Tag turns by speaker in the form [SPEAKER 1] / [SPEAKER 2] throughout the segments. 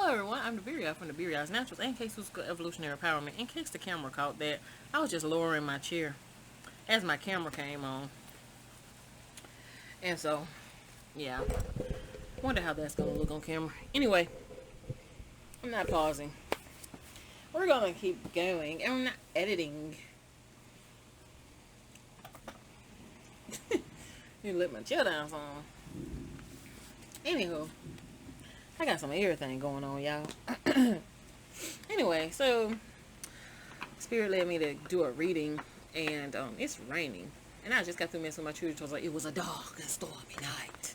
[SPEAKER 1] Hello everyone, I'm the Beery from the Beery Naturals and Case Physical Evolutionary Empowerment. In case the camera caught that, I was just lowering my chair as my camera came on. And so, yeah. Wonder how that's gonna look on camera. Anyway, I'm not pausing. We're gonna keep going. I'm not editing. You let my chair down some. Anywho, I got some everything going on, y'all. Anyway, so Spirit led me to do a reading, and it's raining, and I just got through messing with my children. I was like, it was a dark and stormy night,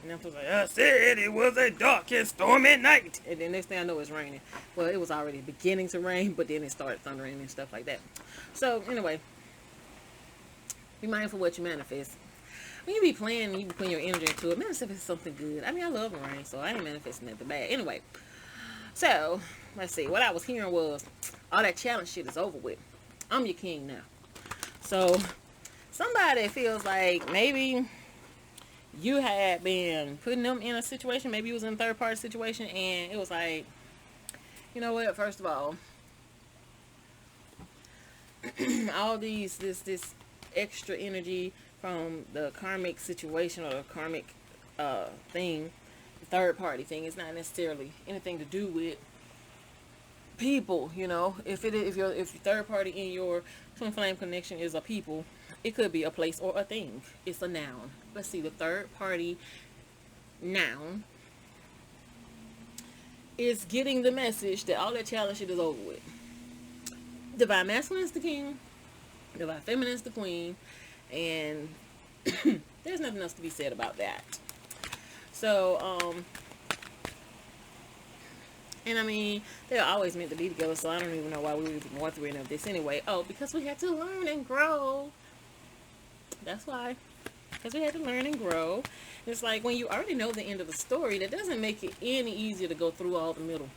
[SPEAKER 1] and I was like, I said it was a dark and stormy night, and then next thing I know, it's raining. Well, it was already beginning to rain, but then it started thundering and stuff like that. So anyway, be mindful what you manifest. When you be playing, you be putting your energy into it. Manifest something good. I mean, I love rain, so I ain't manifesting nothing bad. Anyway, so let's see. What I was hearing was all that challenge shit is over with. I'm your king now. So somebody feels like maybe you had been putting them in a situation. Maybe you was in a third party situation, and it was like, you know what? First of all, all this extra energy from the karmic situation or the karmic thing, the third party thing, is not necessarily anything to do with people. You know, if your third party in your twin flame connection is a people, it could be a place or a thing. It's a noun. Let's see, the third party noun is getting the message that all that challenge shit is over with. Divine masculine is the king, divine feminine is the queen, and there's nothing else to be said about that. So, and I mean, they're always meant to be together, so I don't even know why we were even going through any of this anyway. Oh, because we had to learn and grow. That's why. Because we had to learn and grow. It's like when you already know the end of the story, that doesn't make it any easier to go through all the middle.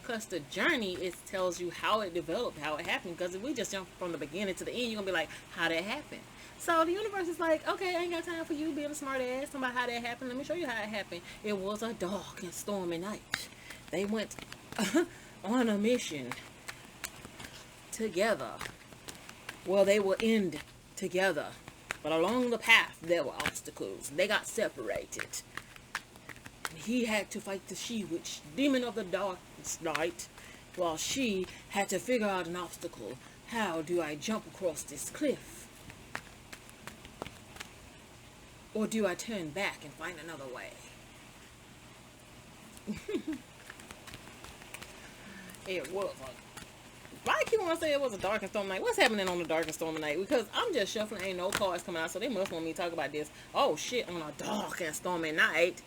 [SPEAKER 1] Because the journey, it tells you how it developed, how it happened. Because if we just jump from the beginning to the end, you're going to be like, how did it happen? So the universe is like, okay, I ain't got time for you being a smart ass about how that happened. Let me show you how it happened. It was a dark and stormy night. They went on a mission together. Well, they will end together. But along the path, there were obstacles. They got separated. He had to fight the she-witch, demon of the darkest night, while she had to figure out an obstacle. How do I jump across this cliff? Or do I turn back and find another way? It was why I keep on saying it was a dark and stormy night? What's happening on the dark and stormy night? Because I'm just shuffling, ain't no cards coming out, so they must want me to talk about this. Oh shit, on a dark and stormy night,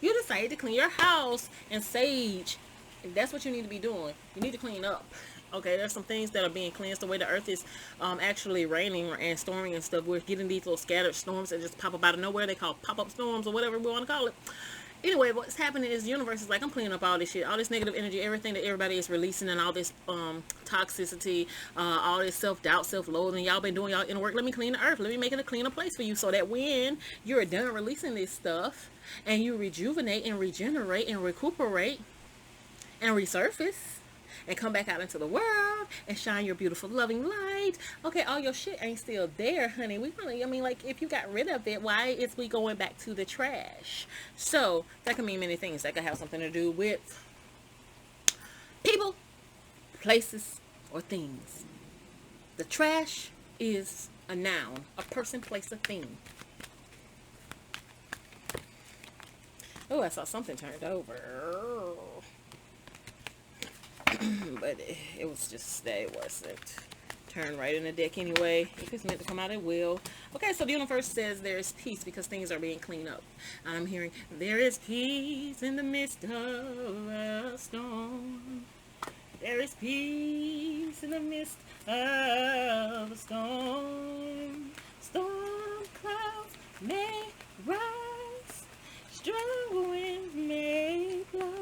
[SPEAKER 1] you decided to clean your house and sage. If that's what you need to be doing, you need to clean up. Okay, there's some things that are being cleansed. The way the earth is actually raining and storming and stuff, we're getting these little scattered storms that just pop up out of nowhere. They call pop-up storms or whatever we want to call it. Anyway, what's happening is the universe is like, I'm cleaning up all this shit, all this negative energy, everything that everybody is releasing, and all this toxicity, all this self-doubt, self-loathing. Y'all been doing y'all inner work. Let me clean the earth. Let me make it a cleaner place for you, so that when you're done releasing this stuff and you rejuvenate and regenerate and recuperate and resurface and come back out into the world and shine your beautiful loving light. Okay, all your shit ain't still there, honey. We really, I mean, like, if you got rid of it, why is we going back to the trash? So that can mean many things. That could have something to do with people, places, or things. The trash is a noun, a person, place, a thing. Oh, I saw something turned over. But it was just, it wasn't turned right in the deck anyway. If it's meant to come out, it will. Okay, so the universe says there is peace because things are being cleaned up. I'm hearing there is peace in the midst of a storm. There is peace in the midst of a storm. Storm clouds may rise, strong winds may blow.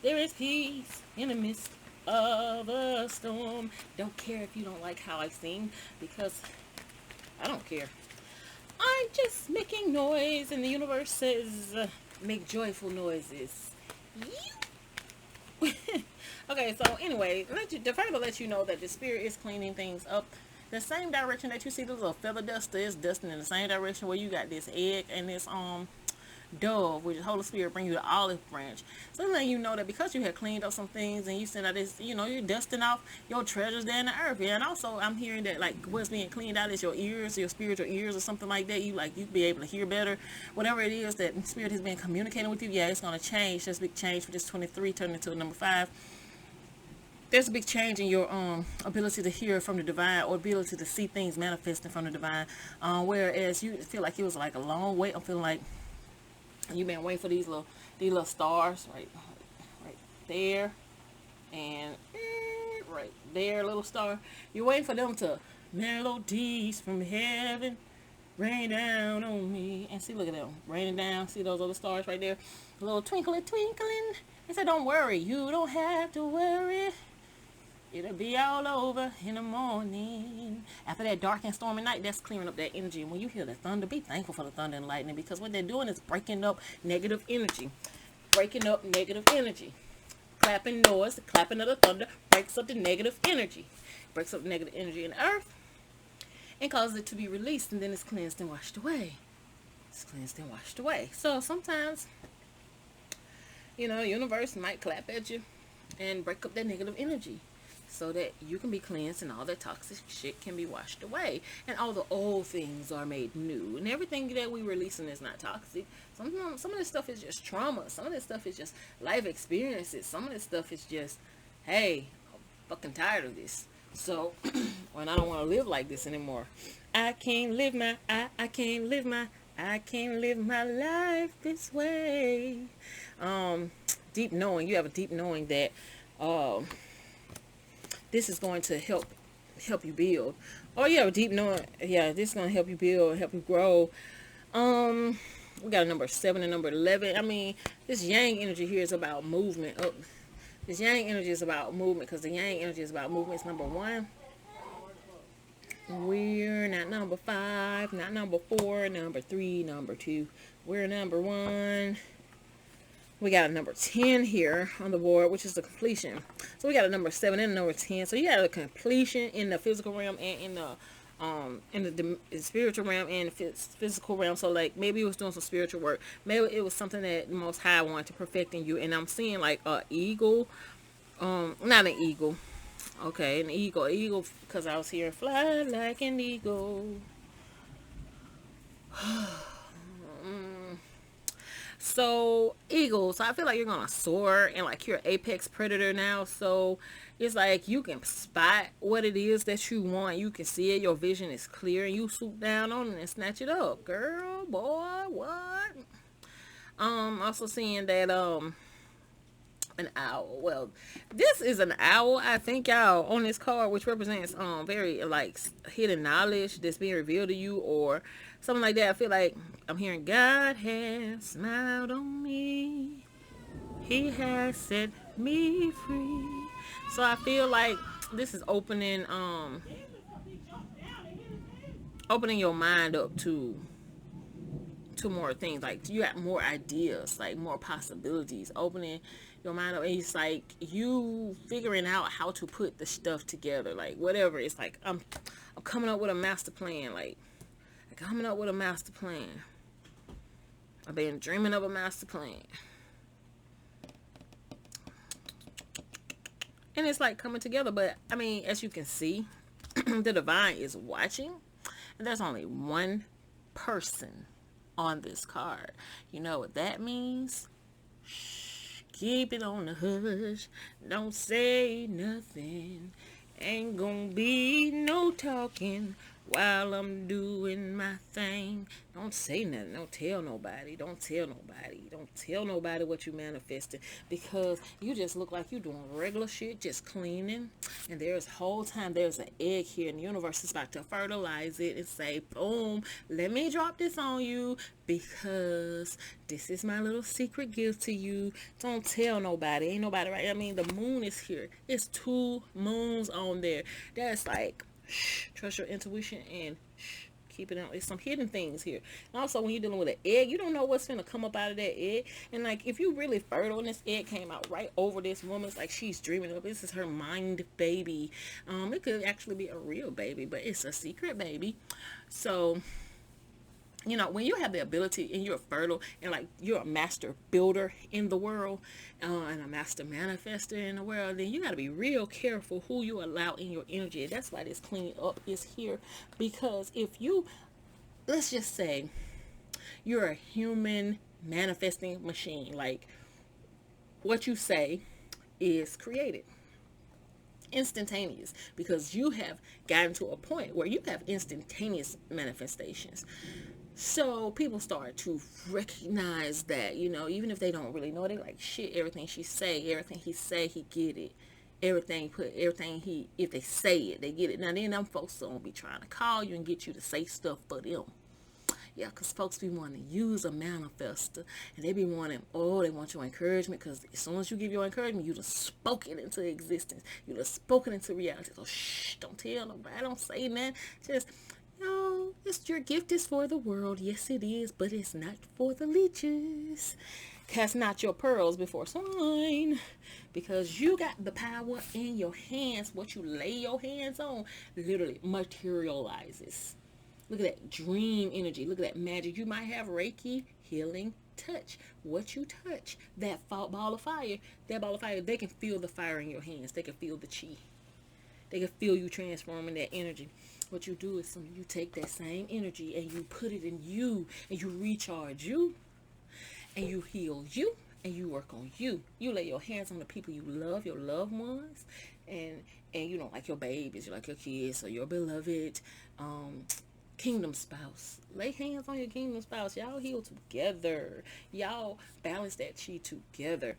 [SPEAKER 1] There is peace in the midst of a storm. Don't care if you don't like how I sing, because I don't care. I'm just making noise, and the universe says, make joyful noises. Okay, so anyway, the fact to let you know that the spirit is cleaning things up. The same direction that you see the little feather duster is dusting in the same direction where you got this egg and this dove, which the Holy Spirit bring you the olive branch. So letting you know that because you had cleaned up some things and you sent out this, you're dusting off your treasures there in the earth. And also I'm hearing that like what's being cleaned out is your ears, your spiritual ears or something like that. You be able to hear better. Whatever it is that spirit has been communicating with you, yeah, it's gonna change. There's a big change for this 23 turning into number 5. There's a big change in your ability to hear from the divine or ability to see things manifesting from the divine. Whereas you feel like it was like a long wait. I'm feeling like you've been waiting for these little stars right there and right there, little star. You're waiting for them to melodies from heaven rain down on me. And see, look at them raining down. See those other stars right there, a little twinkling. They said, don't worry, you don't have to worry. It'll be all over in the morning. After that dark and stormy night, that's clearing up that energy. And when you hear the thunder, be thankful for the thunder and lightning, because what they're doing is breaking up negative energy. Breaking up negative energy. Clapping noise, the clapping of the thunder breaks up the negative energy. Breaks up negative energy in the earth and causes it to be released, and then it's cleansed and washed away. It's cleansed and washed away. So sometimes, the universe might clap at you and break up that negative energy, so that you can be cleansed and all that toxic shit can be washed away. And all the old things are made new. And everything that we releasing is not toxic. Some of this stuff is just trauma. Some of this stuff is just life experiences. Some of this stuff is just, hey, I'm fucking tired of this. So, when I don't want to live like this anymore. I can't live my life this way. Deep knowing. You have a deep knowing that, this is going to help you build. Oh, you have a deep knowing. Yeah, this is going to help you build, help you grow. We got a number 7 and number 11. I mean, this yang energy here is about movement. Oh, this yang energy is about movement, because the yang energy is about movement. It's number 1. We're not number 5, not number 4, number 3, number 2. We're number 1. We got a number 10 here on the board, which is the completion. So we got a number 7 and a number 10. So you got a completion in the physical realm and in the spiritual realm and the physical realm. So like maybe it was doing some spiritual work. Maybe it was something that the Most High wanted to perfect in you. And I'm seeing like a eagle, not an eagle. Okay, an eagle, because I was hearing fly like an eagle. So eagles, so I feel like you're gonna soar and like you're an apex predator now. So it's like you can spot what it is that you want. You can see it. Your vision is clear, and you swoop down on it and snatch it up, girl, boy, what? Also seeing that an owl. Well, this is an owl, I think, y'all, on this card, which represents very like hidden knowledge that's being revealed to you or something like that. I feel like I'm hearing God has smiled on me. He has set me free. So I feel like this is opening your mind up to more things. Like you got more ideas, like more possibilities, opening your mind up. And it's like you figuring out how to put the stuff together, like whatever. It's like I'm coming up with a master plan, like coming up with a master plan. I've been dreaming of a master plan, and it's like coming together. But I mean, as you can see, the divine is watching, and there's only one person on this card. You know what that means? Shh, keep it on the hush. Don't say nothing. Ain't gonna be no talking while I'm doing my thing. Don't say nothing. Don't tell nobody. Don't tell nobody. Don't tell nobody what you manifested, because you just look like you doing regular shit, just cleaning. And there's whole time there's an egg here, and the universe is about to fertilize it and say, boom, let me drop this on you, because this is my little secret gift to you. Don't tell nobody. Ain't nobody, right? I mean, the moon is here. It's 2 moons on there. That's like, shh, trust your intuition and shh, Keep it on. There's some hidden things here. And also, when you're dealing with an egg, you don't know what's gonna come up out of that egg. And like, if you really fertile and this egg came out right over this woman, it's like she's dreaming of. This is her mind baby. It could actually be a real baby, but it's a secret baby. So, you know, when you have the ability and you're fertile and like you're a master builder in the world, and a master manifester in the world, then you got to be real careful who you allow in your energy. That's why this clean up is here, because if you, let's just say you're a human manifesting machine, like what you say is created instantaneous, because you have gotten to a point where you have instantaneous manifestations. So people start to recognize that, you know, even if they don't really know, they like, shit, everything she say, everything he say, he get it. Everything he, if they say it, they get it. Now then, them folks don't be trying to call you and get you to say stuff for them. Yeah, because folks be wanting to use a manifester, and they be wanting, oh, they want your encouragement, because as soon as you give your encouragement, you just spoke it into existence. You just spoke it into reality. So shh, don't tell nobody, don't say nothing. Just, no, it's your gift is for the world. Yes, it is, but it's not for the leeches. Cast not your pearls before swine, because you got the power in your hands. What you lay your hands on literally materializes. Look at that dream energy. Look at that magic. You might have Reiki, healing, touch. What you touch, that ball of fire, they can feel the fire in your hands. They can feel the chi. They can feel you transforming that energy. What you do is you take that same energy and you put it in you, and you recharge you, and you heal you, and you work on you. You lay your hands on the people you love, your loved ones, and you know, like your babies, you like your kids, or your beloved kingdom spouse. Lay hands on your kingdom spouse. Y'all heal together. Y'all balance that chi together.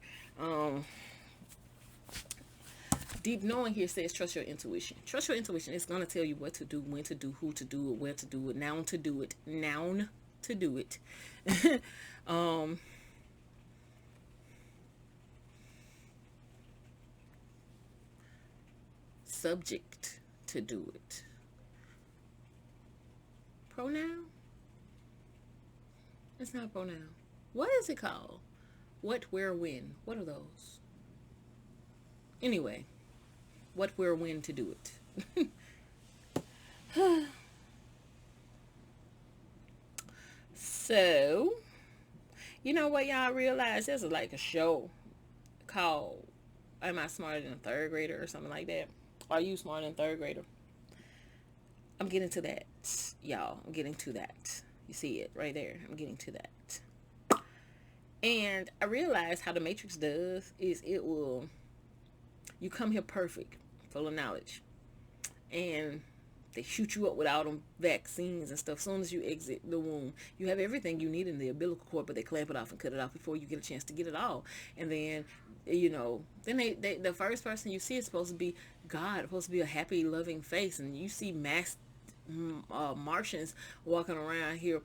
[SPEAKER 1] Deep knowing here says trust your intuition. Trust your intuition. It's going to tell you what to do, when to do, who to do it, where to do it, noun to do it, noun to do it. Subject to do it. Pronoun? It's not a pronoun. What is it called? What, where, when? What are those? Anyway, what, where, when to do it. So, you know what, y'all realize? There's like a show called Am I Smarter Than a Third Grader or something like that? Are you smarter than a third grader? I'm getting to that, y'all. I'm getting to that. You see it right there. I'm getting to that. And I realized how the Matrix does is it will, you come here perfect, full of knowledge, and they shoot you up with all them vaccines and stuff. As soon as you exit the womb, you have everything you need in the umbilical cord, but they clamp it off and cut it off before you get a chance to get it all. And then, you know, then they the first person you see is supposed to be God, supposed to be a happy, loving face, and you see masked Martians walking around here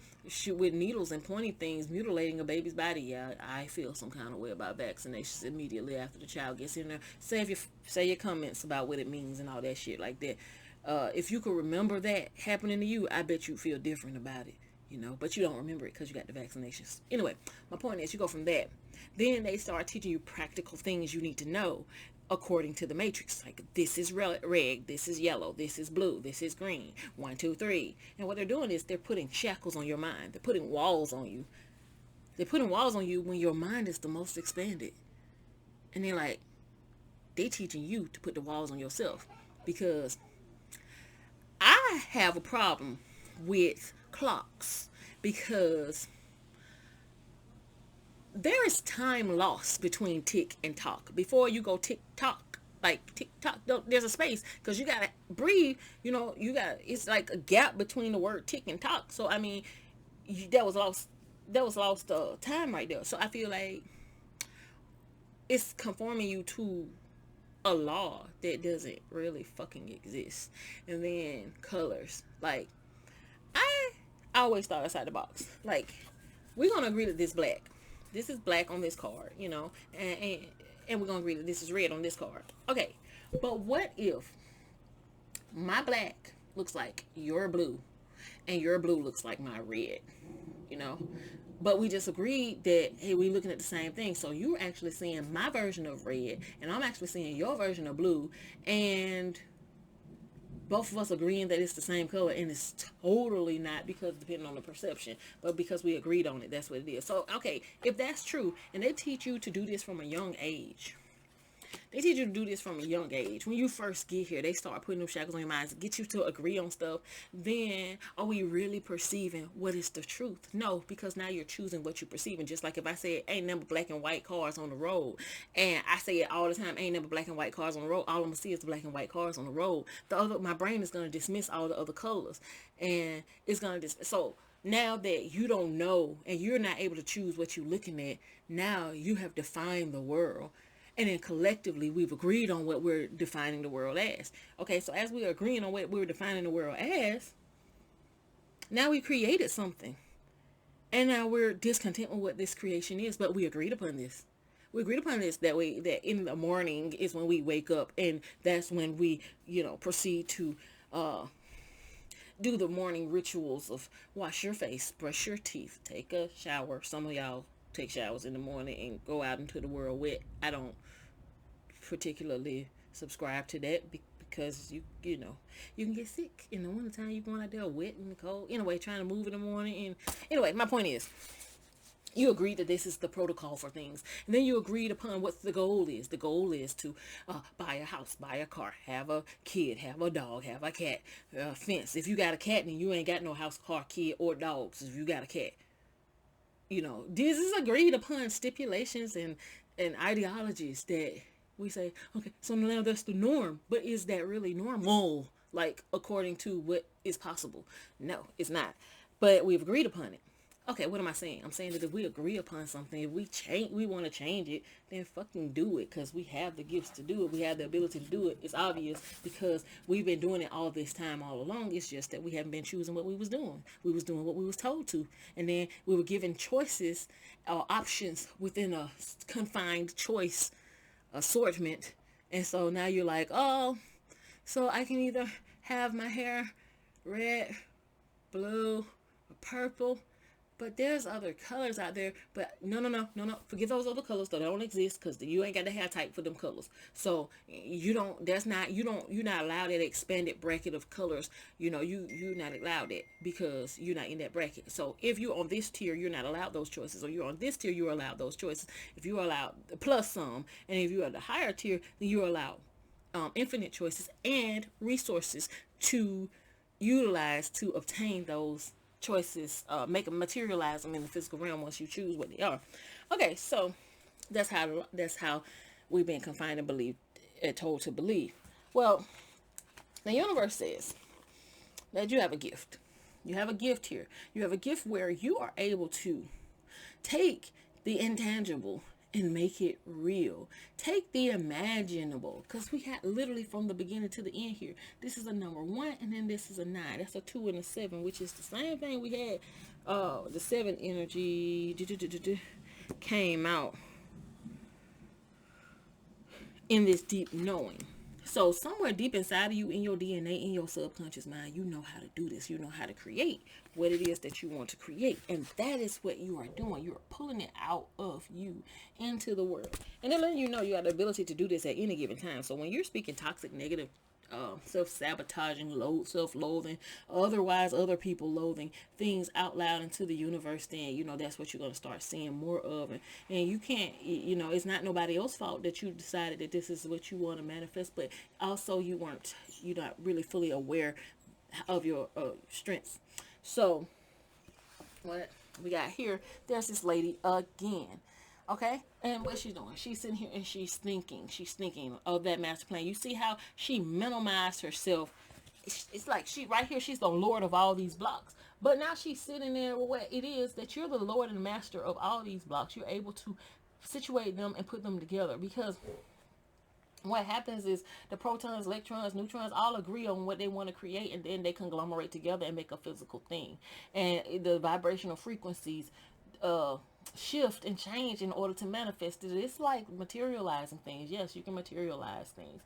[SPEAKER 1] with needles and pointy things, mutilating a baby's body. Yeah, I feel some kind of way about vaccinations immediately after the child gets in there. Say your comments about what it means and all that shit like that. If you could remember that happening to you, I bet you feel different about it, you know, but you don't remember it because you got the vaccinations. Anyway, my point is, you go from that. Then they start teaching you practical things you need to know according to the Matrix. Like, this is red, this is yellow, this is blue, this is green, 1, 2, 3. And what they're doing is they're putting shackles on your mind. They're putting walls on you. They're putting walls on you when your mind is the most expanded. And they're teaching you to put the walls on yourself, because I have a problem with clocks, because there is time lost between tick and talk. Before you go tick tock, like tick tock, there's a space, because you gotta breathe. You know, it's like a gap between the word tick and talk. So I mean, that was lost time right there. So I feel like it's conforming you to a law that doesn't really fucking exist. And then colors, like, I always thought outside the box. Like, we're gonna agree that this is black on this card, you know, and we're gonna agree that this is red on this card. Okay, but what if my black looks like your blue, and your blue looks like my red, you know. But we just agreed that, hey, we looking at the same thing. So you're actually seeing my version of red, and I'm actually seeing your version of blue, and both of us agreeing that it's the same color, and it's totally not, because depending on the perception, but because we agreed on it, that's what it is. So okay, if that's true, and they teach you to do this from a young age, they teach you to do this from a young age. When you first get here, they start putting them shackles on your minds, get you to agree on stuff. Then are we really perceiving what is the truth? No, because now you're choosing what you're perceiving. Just like if I said ain't number black and white cars on the road, and I say it all the time, ain't number black and white cars on the road, all I'm gonna see is the black and white cars on the road. My brain is gonna dismiss all the other colors, and it's gonna so now that you don't know and you're not able to choose what you're looking at, now you have defined the world. And then collectively, we've agreed on what we're defining the world as. Okay, so as we're agreeing on what we're defining the world as, now we created something. And now we're discontent with what this creation is, but we agreed upon this. We agreed upon this, that in the morning is when we wake up, and that's when we, proceed to do the morning rituals of wash your face, brush your teeth, take a shower. Some of y'all take showers in the morning and go out into the world wet. I don't particularly subscribe to that, because you can get sick in the wintertime. You're going out there wet and cold. Anyway, trying to move in the morning. And anyway, my point is, you agreed that this is the protocol for things, and then you agreed upon what the goal is. The goal is to buy a house, buy a car, have a kid, have a dog, have a cat, fence. If you got a cat, then you ain't got no house, car, kid, or dogs. If you got a cat, this is agreed upon stipulations and ideologies that we say, okay, so now that's the norm. But is that really normal? Like, according to what is possible? No, it's not. But we've agreed upon it. Okay, what am I saying? I'm saying that if we agree upon something, if we want to change it, then fucking do it, because we have the gifts to do it. We have the ability to do it. It's obvious, because we've been doing it all this time, all along. It's just that we haven't been choosing what we was doing. We was doing what we was told to, and then we were given choices or options within a confined choice assortment. And so now you're like, oh, so I can either have my hair red, blue, or purple, but there's other colors out there. But no. Forget those other colors. They don't exist, because you ain't got the hair type for them colors. So you're not allowed that expanded bracket of colors. You're not allowed it, because you're not in that bracket. So if you're on this tier, you're not allowed those choices. Or you're on this tier, you're allowed those choices. If you're allowed plus some, and if you're at the higher tier, then you're allowed infinite choices and resources to utilize to obtain those choices, make them, materialize them in the physical realm once you choose what they are. Okay, so that's how we've been confined and believed and told to believe. Well, the universe says that you have a gift. You have a gift here. You have a gift where you are able to take the intangible and make it real. Take the imaginable, because we had literally from the beginning to the end here. This is a number 1, and then this is a 9. That's a 2 and a 7, which is the same thing we had. The 7 energy came out in this deep knowing. So somewhere deep inside of you, in your DNA, in your subconscious mind, you know how to do this. You know how to create what it is that you want to create. And that is what you are doing. You are pulling it out of you into the world. And then letting you know you have the ability to do this at any given time. So when you're speaking toxic, negative, self-sabotaging, self-loathing, otherwise other people loathing things out loud into the universe, then that's what you're going to start seeing more of. And you can't, it's not nobody else's fault that you decided that this is what you want to manifest, but also you're not really fully aware of your strengths. So what we got here, there's this lady again. Okay, and what she's doing, she's sitting here and she's thinking of that master plan. You see how she minimized herself. It's like right here, she's the lord of all these blocks. But now she's sitting there with what it is that you're the lord and master of all these blocks. You're able to situate them and put them together, because what happens is the protons, electrons, neutrons all agree on what they want to create, and then they conglomerate together and make a physical thing. And the vibrational frequencies shift and change in order to manifest it. It's like materializing things. Yes, you can materialize things.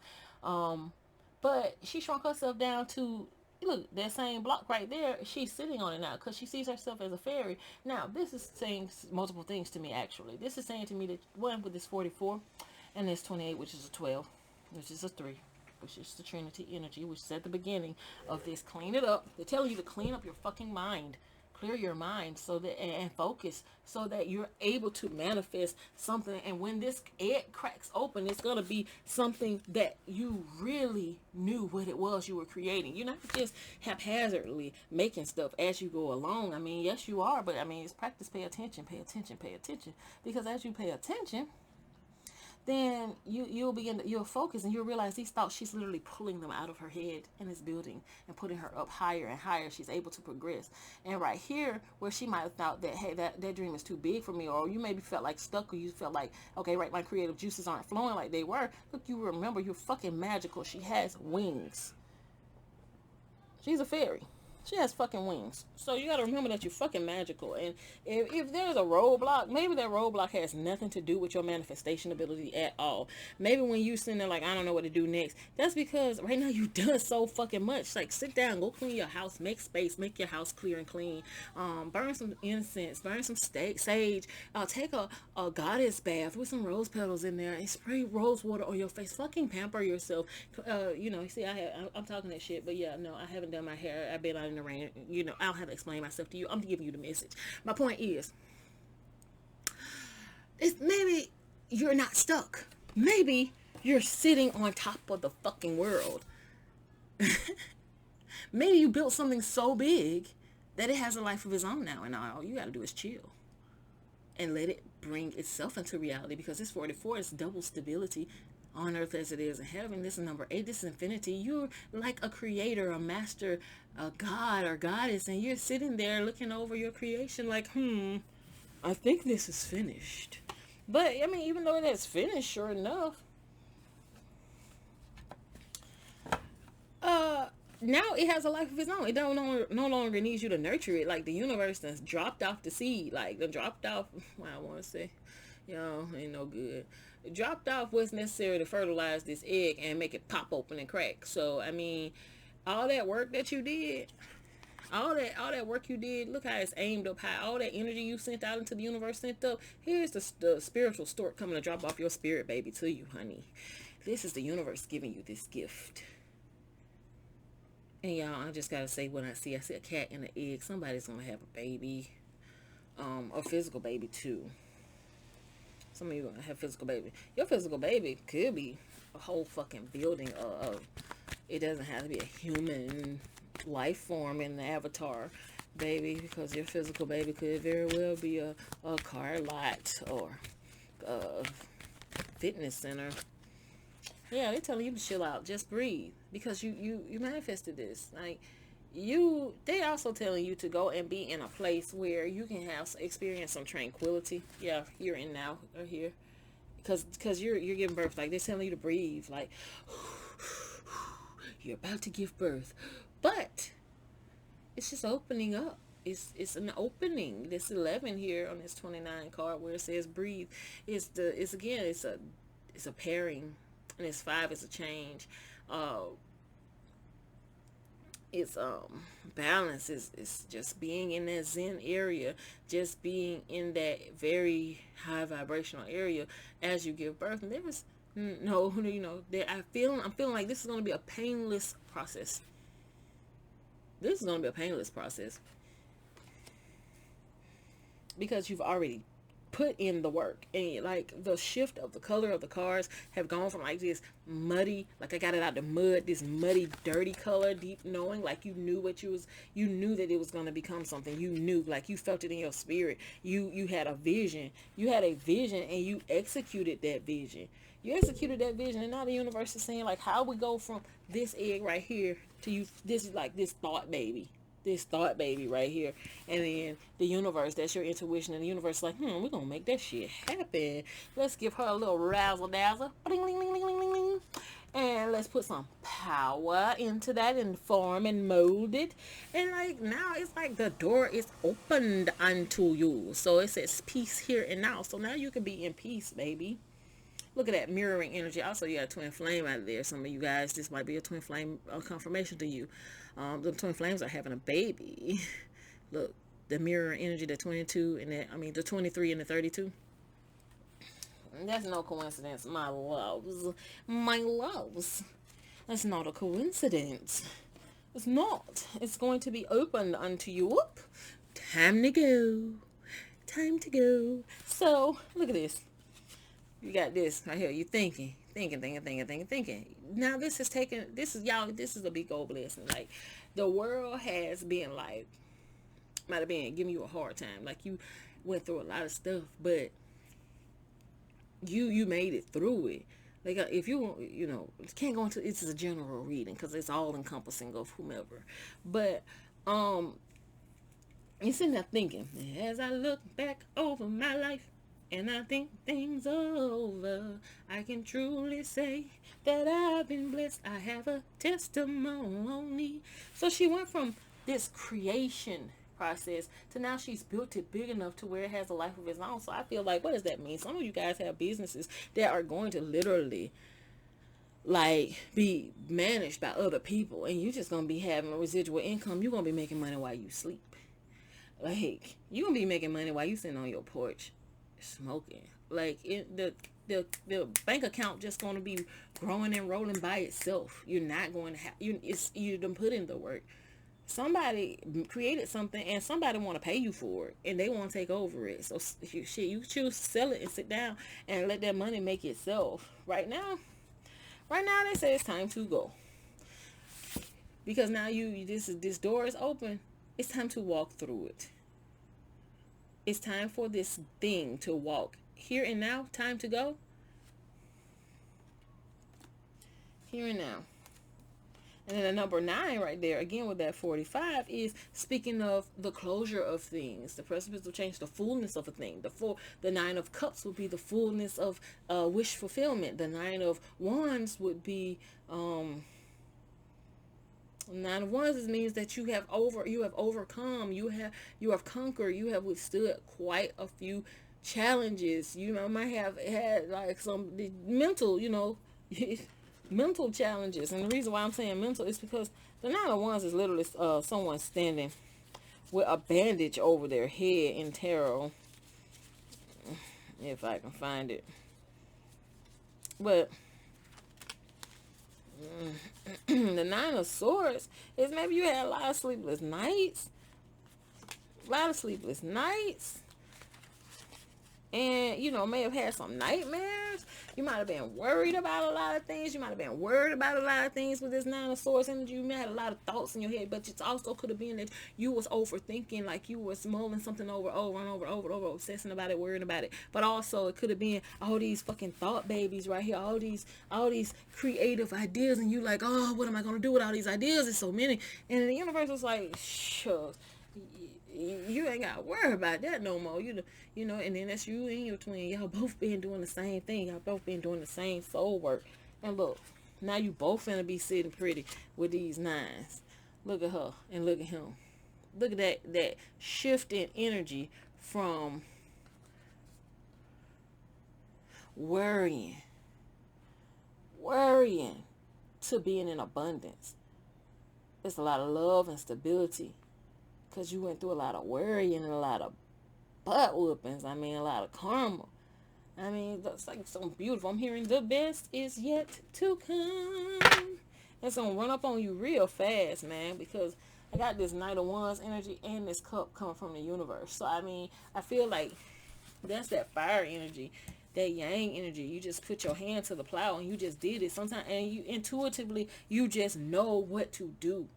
[SPEAKER 1] But she shrunk herself down to look, that same block right there, she's sitting on it now because she sees herself as a fairy. Now, this is saying multiple things to me, actually. This is saying to me that one with this 44 and this 28, which is a 12, which is a 3, which is the Trinity energy, which is at the beginning of this. Clean it up. They're telling you to clean up your fucking mind. Clear your mind so that and focus so that you're able to manifest something. And when this egg cracks open, it's gonna be something that you really knew what it was you were creating. You're not just haphazardly making stuff as you go along. I mean, yes, you are, but I mean, it's practice. Pay attention. Pay attention. Pay attention. Because as you pay attention, then you'll focus and you'll realize these thoughts, she's literally pulling them out of her head and is building and putting her up higher and higher. She's able to progress. And right here, where she might have thought that, hey, that dream is too big for me, or you maybe felt like stuck, or you felt like, okay, right, my creative juices aren't flowing like they were. Look, you remember, you're fucking magical. She has wings. She's a fairy. She has fucking wings. So you gotta remember that you're fucking magical. And if there's a roadblock, maybe that roadblock has nothing to do with your manifestation ability at all. Maybe when you sitting there like, I don't know what to do next, that's because right now you've done so fucking much. Like, sit down, go clean your house, make space, make your house clear and clean. Burn some incense, burn some sage. Take a goddess bath with some rose petals in there and spray rose water on your face. Fucking pamper yourself. You see, I'm talking that shit, but yeah, no, I haven't done my hair. I've been out in the rain. I don't have to explain myself to you. I'm giving you the message. My point is maybe you're not stuck. Maybe you're sitting on top of the fucking world. Maybe you built something so big that it has a life of its own now, and all you gotta do is chill and let it bring itself into reality, because this 44 is double stability on earth as it is in heaven. This is number 8. This is infinity. You're like a creator, a master, a god or goddess, and you're sitting there looking over your creation like, I think this is finished. But I mean, even though it is finished, sure enough, now it has a life of its own. It no longer needs you to nurture it. Like the universe that's dropped off the seed, like the dropped off. I want to say, ain't no good. It dropped off what's necessary to fertilize this egg and make it pop open and crack. So I mean, all that work that you did, all that work you did, look how it's aimed up high. All that energy you sent out into the universe sent up. Here's the spiritual stork coming to drop off your spirit baby to you, honey. This is the universe giving you this gift. And y'all, I just gotta say, when I see a cat and an egg, somebody's gonna have a baby, a physical baby too. Some of you gonna have physical baby. Your physical baby could be a whole fucking building of. It doesn't have to be a human life form in the avatar, baby, because your physical baby could very well be a car lot or a fitness center. Yeah, they're telling you to chill out, just breathe, because you manifested this. Like, they also telling you to go and be in a place where you can experience some tranquility. Yeah, here and now, or here, because you're giving birth. Like, they're telling you to breathe. Like, you're about to give birth, but it's just opening up. It's an opening. This 11 here on this 29 card where it says breathe. It's a pairing. And it's 5 is a change. It's balance is just being in that Zen area, just being in that very high vibrational area as you give birth. And there is I'm feeling like this is going to be a painless process. This is going to be a painless process because you've already put in the work, and like the shift of the color of the cards have gone from like this muddy, like I got it out the mud, this muddy dirty color, deep knowing, like you knew that it was going to become something. You knew, like you felt it in your spirit. You had a vision, and you executed that vision. And now the universe is saying, like, how we go from this egg right here to you, this is like this thought baby right here, and then the universe, that's your intuition, and the universe is like, we're gonna make that shit happen. Let's give her a little razzle dazzle, and let's put some power into that and form and mold it. And like now it's like the door is opened unto you. So it says peace here and now. So now you can be in peace, baby. Look at that mirroring energy. Also, you got a twin flame out there. Some of you guys, this might be a twin flame confirmation to you. The twin flames are having a baby. Look, the mirror energy, the 22 and the 23 and the 32. That's no coincidence, my loves. My loves. That's not a coincidence. It's not. It's going to be opened unto you. Whoop. Time to go. Time to go. So, look at this. You got this right here. You thinking. Now this is a big old blessing. Like, the world has been like, might have been giving you a hard time. Like, you went through a lot of stuff, but you made it through it. Like, if you can't go into, it's a general reading because it's all encompassing of whomever. But you're sitting there thinking, as I look back over my life and I think things over, I can truly say that I've been blessed. I have a testimony. So she went from this creation process to now she's built it big enough to where it has a life of its own. So I feel like, what does that mean? Some of you guys have businesses that are going to literally like be managed by other people, and you're just gonna be having a residual income. You're gonna be making money while you sleep. Like, you're gonna be making money while you sitting on your porch smoking. Like, the bank account just gonna be growing and rolling by itself. You're not going to have you done put in the work. Somebody created something and somebody want to pay you for it, and they want to take over it. So you choose to sell it and sit down and let that money make itself. Right now they say it's time to go, because now this door is open. It's time to walk through it. It's time for this thing to walk here and now. Time to go here and now. And then the number 9 right there, again with that 45, is speaking of the closure of things. The precipice will change the fullness of a thing. The 9 of Cups would be the fullness of wish fulfillment. The 9 of Wands would be 9 of Wands means that you have overcome, you have conquered, you have withstood quite a few challenges. Might have had like some mental, mental challenges. And the reason why I'm saying mental is because the 9 of Wands is literally someone standing with a bandage over their head in tarot, if I can find it. But the 9 of Swords is maybe you had a lot of sleepless nights. And, may have had some nightmares. You might have been worried about a lot of things. With this 9 of Swords energy. You may have had a lot of thoughts in your head, but it also could have been that you was overthinking, like you was mulling something over, obsessing about it, worrying about it. But also it could have been all these fucking thought babies right here, all these creative ideas, and you like, oh, what am I going to do with all these ideas? There's so many. And the universe was like, shucks. You ain't got to worry about that no more. And then that's you and your twin. Y'all both been doing the same thing. Y'all both been doing the same soul work. And look, now you both finna be sitting pretty with these 9s. Look at her and look at him. Look at that shift in energy from worrying to being in abundance. It's a lot of love and stability. Because you went through a lot of worrying and a lot of butt whoopings. A lot of karma. That's like so beautiful. I'm hearing the best is yet to come. It's going to run up on you real fast, man. Because I got this Knight of Wands energy and this cup coming from the universe. So, I feel like that's that fire energy. That yang energy. You just put your hand to the plow and you just did it. Sometimes, and you intuitively, you just know what to do.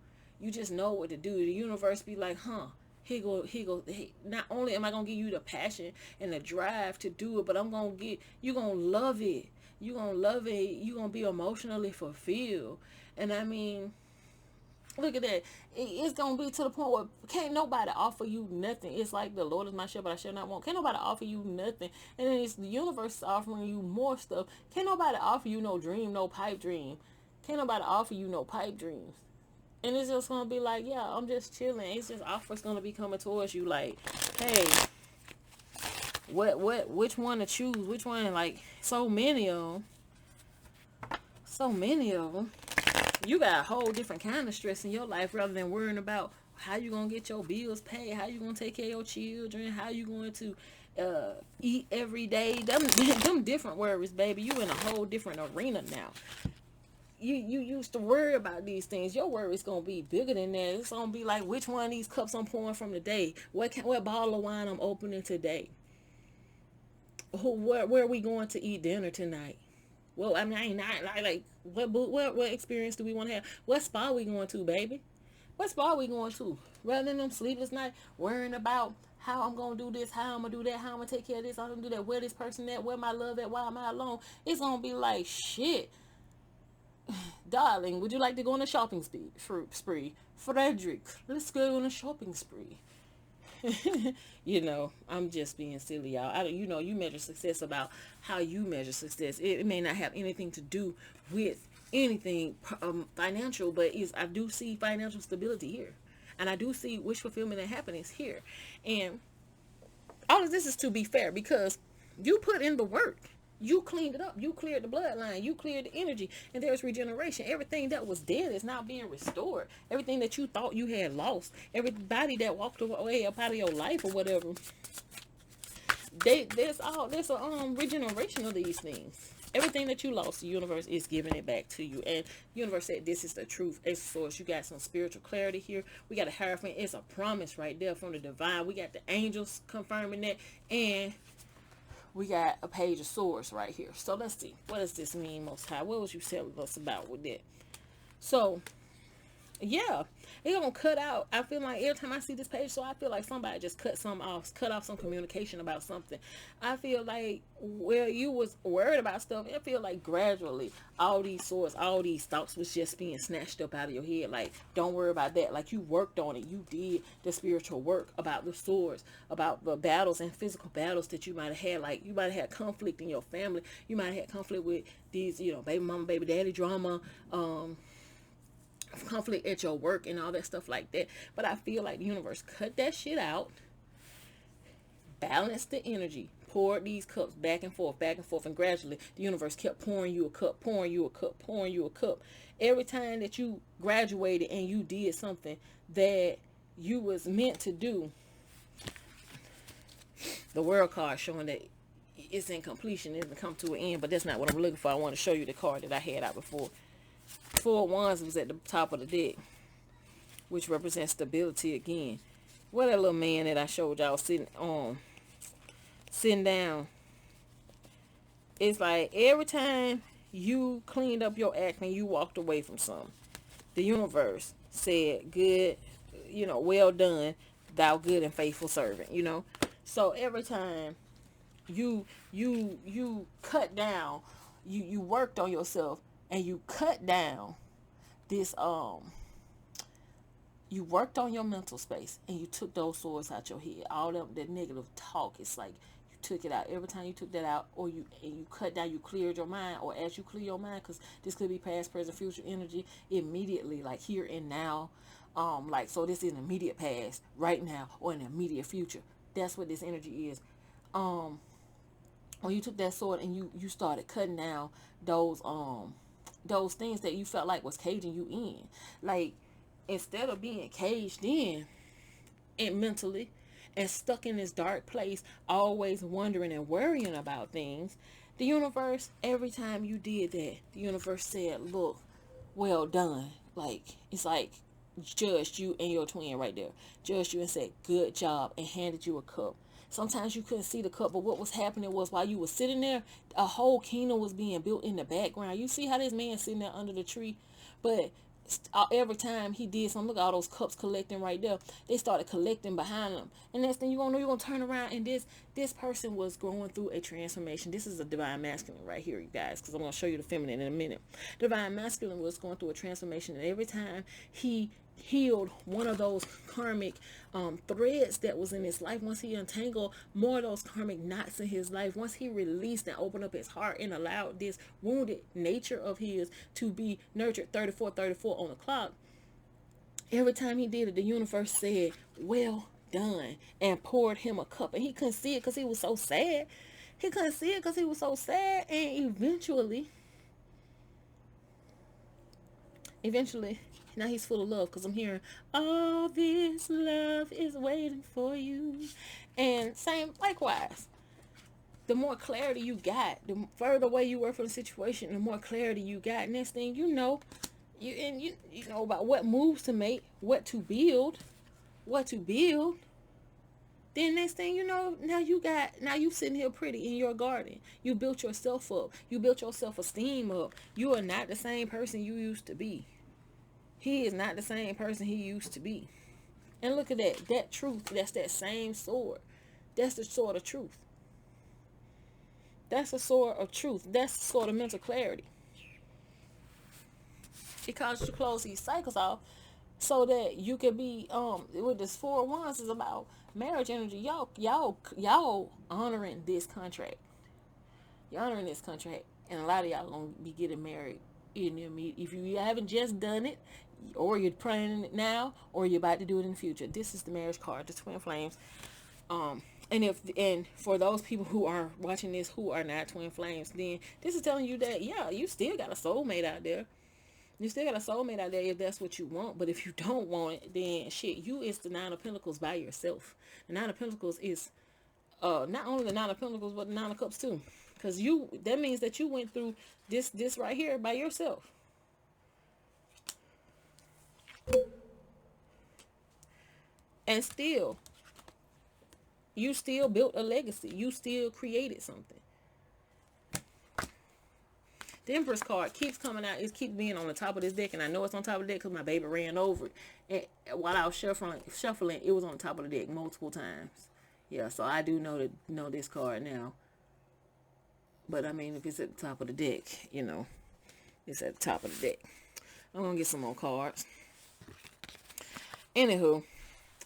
[SPEAKER 1] You just know what to do. The universe be like, here go. Not only am I going to give you the passion and the drive to do it, but you're going to love it. You're going to love it. You're going to be emotionally fulfilled. And look at that. It's going to be to the point where can't nobody offer you nothing. It's like the Lord is my shepherd, I shall not want. Can't nobody offer you nothing. And then it's the universe offering you more stuff. Can't nobody offer you no dream, no pipe dream. Can't nobody offer you no pipe dreams. And it's just going to be like, yeah, I'm just chilling. It's just offers going to be coming towards you like, hey, which one to choose, which one, like, so many of them. So many of them. You got a whole different kind of stress in your life rather than worrying about how you gonna get your bills paid, how you gonna take care of your children, how you going to eat every day. Them different worries, baby. You in a whole different arena now. You used to worry about these things. Your worry is gonna be bigger than that. It's gonna be like, which one of these cups I'm pouring from today? What bottle of wine I'm opening today? Where are we going to eat dinner tonight? Well, I mean, I ain't not like what experience do we want to have? What spa we going to, baby? What spa we going to? Rather than them sleepless night worrying about how I'm gonna do this, how I'm gonna do that, how I'm gonna take care of this, how I'm gonna do that, where this person at, where my love at, why am I alone? It's gonna be like, shit, darling, would you like to go on a shopping spree? Frederick, let's go on a shopping spree. I'm just being silly, y'all. You measure success about how you measure success. It may not have anything to do with anything financial, but I do see financial stability here, and I do see wish fulfillment and happiness here, and all of this is to be fair because you put in the work. You cleaned it up. You cleared the bloodline. You cleared the energy. And there's regeneration. Everything that was dead is now being restored. Everything that you thought you had lost. Everybody that walked away up out of your life or whatever. There's a regeneration of these things. Everything that you lost, the universe is giving it back to you. And the universe said, this is the truth. It's source. You got some spiritual clarity here. We got a hierophant. It's a promise right there from the divine. We got the angels confirming that. And we got a page of swords right here. So let's see. What does this mean, Most High? What was you telling us about with that? So, yeah. It's going to cut out. I feel like every time I see this page, so I feel like somebody just cut off some communication about something. I feel like where you was worried about stuff, I feel like gradually all these swords, all these thoughts was just being snatched up out of your head. Like, don't worry about that. Like, you worked on it. You did the spiritual work about the swords, about the battles and physical battles that you might have had. Like, you might have had conflict in your family. You might have had conflict with these, baby mama, baby daddy drama, conflict at your work and all that stuff like that. But I feel like the universe cut that shit out, balanced the energy, poured these cups back and forth, and gradually the universe kept pouring you a cup, pouring you a cup, pouring you a cup. Every time that you graduated and you did something that you was meant to do, the world card showing that it's in completion, it doesn't come to an end. But that's not what I'm looking for. I want to show you the card that I had out before. 4 of Wands was at the top of the deck, which represents stability again. What that little man that I showed y'all sitting down. It's like every time you cleaned up your act and you walked away from something, the universe said, good, well done, thou good and faithful servant, So every time you cut down, you worked on yourself, and you cut down this, you worked on your mental space, and you took those swords out your head. All that negative talk, it's like you took it out. Every time you took that out, or you cut down, you cleared your mind, or as you clear your mind, because this could be past, present, future energy, immediately, like here and now. So this is an immediate past, right now, or an immediate future. That's what this energy is. When you took that sword and you started cutting down those things that you felt like was caging you in. Like, instead of being caged in and mentally and stuck in this dark place, always wondering and worrying about things, the universe, every time you did that, the universe said, look, well done. Like, it's like judged you and your twin right there. Judged you and said, good job, and handed you a cup. Sometimes you couldn't see the cup, but what was happening was while you were sitting there, a whole kingdom was being built in the background. You see how this man sitting there under the tree? But every time he did something, look at all those cups collecting right there. They started collecting behind them. And next thing you're going to know, you're going to turn around, and this person was going through a transformation. This is a divine masculine right here, you guys, because I'm going to show you the feminine in a minute. Divine masculine was going through a transformation, and every time he healed one of those karmic threads that was in his life, once he untangled more of those karmic knots in his life, once he released and opened up his heart and allowed this wounded nature of his to be nurtured, 34 on the clock, every time he did it, the universe said, well done, and poured him a cup. And he couldn't see it because he was so sad. He couldn't see it because he was so sad. And eventually, now he's full of love because I'm hearing, all this love is waiting for you. And same, likewise, the more clarity you got, the further away you were from the situation, the more clarity you got. Next thing you know, you know about what moves to make, what to build. Then next thing you know, now you sitting here pretty in your garden. You built yourself up. You built your self-esteem up. You are not the same person you used to be. He is not the same person he used to be. And look at that. That truth, that's that same sword. That's the sword of truth. That's the sword of truth. That's the sword of mental clarity. It causes you to close these cycles off so that you can be with this 4 of Wands is about marriage energy. Y'all honoring this contract. You're honoring this contract. And a lot of y'all gonna be getting married in the immediate. If you haven't just done it, or you're planning it now, or you're about to do it in the future. This is the marriage card, the twin flames. And for those people who are watching this who are not twin flames, then this is telling you that you still got a soulmate out there. You still got a soulmate out there if that's what you want. But if you don't want it, then shit, you is the Nine of Pentacles by yourself. The Nine of Pentacles is not only the Nine of Pentacles, but the Nine of Cups too. Because that means that you went through this right here by yourself. And still, you still built a legacy. You still created something. The Empress card keeps coming out. It keeps being on the top of this deck. And I know it's on top of the deck because my baby ran over it. And while I was shuffling, it was on the top of the deck multiple times. Yeah, so I do know this card now. But I mean, if it's at the top of the deck, it's at the top of the deck. I'm going to get some more cards. Anywho.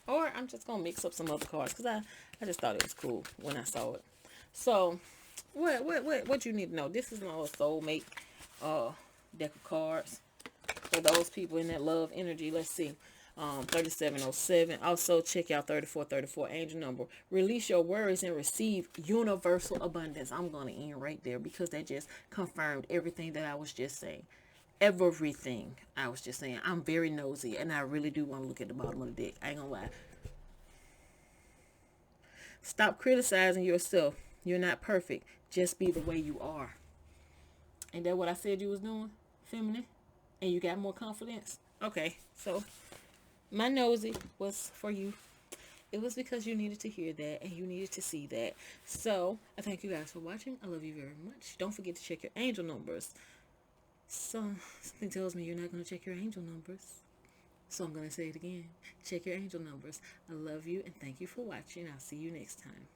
[SPEAKER 1] Or I'm just going to mix up some other cards because I just thought it was cool when I saw it. So, what you need to know? This is my soulmate deck of cards for those people in that love energy. Let's see. 3707. Also, check out 3434 angel number. Release your worries and receive universal abundance. I'm going to end right there because that just confirmed everything that I was just saying. Everything I was just saying. I'm very nosy and I really do want to look at the bottom of the deck. I ain't gonna lie. Stop criticizing yourself. You're not perfect. Just be the way you are. Ain't that what I said you was doing? Feminine? And you got more confidence? Okay, so my nosy was for you. It was because you needed to hear that and you needed to see that. So I thank you guys for watching. I love you very much. Don't forget to check your angel numbers. Something tells me you're not going to check your angel numbers. So I'm going to say it again. Check your angel numbers. I love you and thank you for watching. I'll see you next time.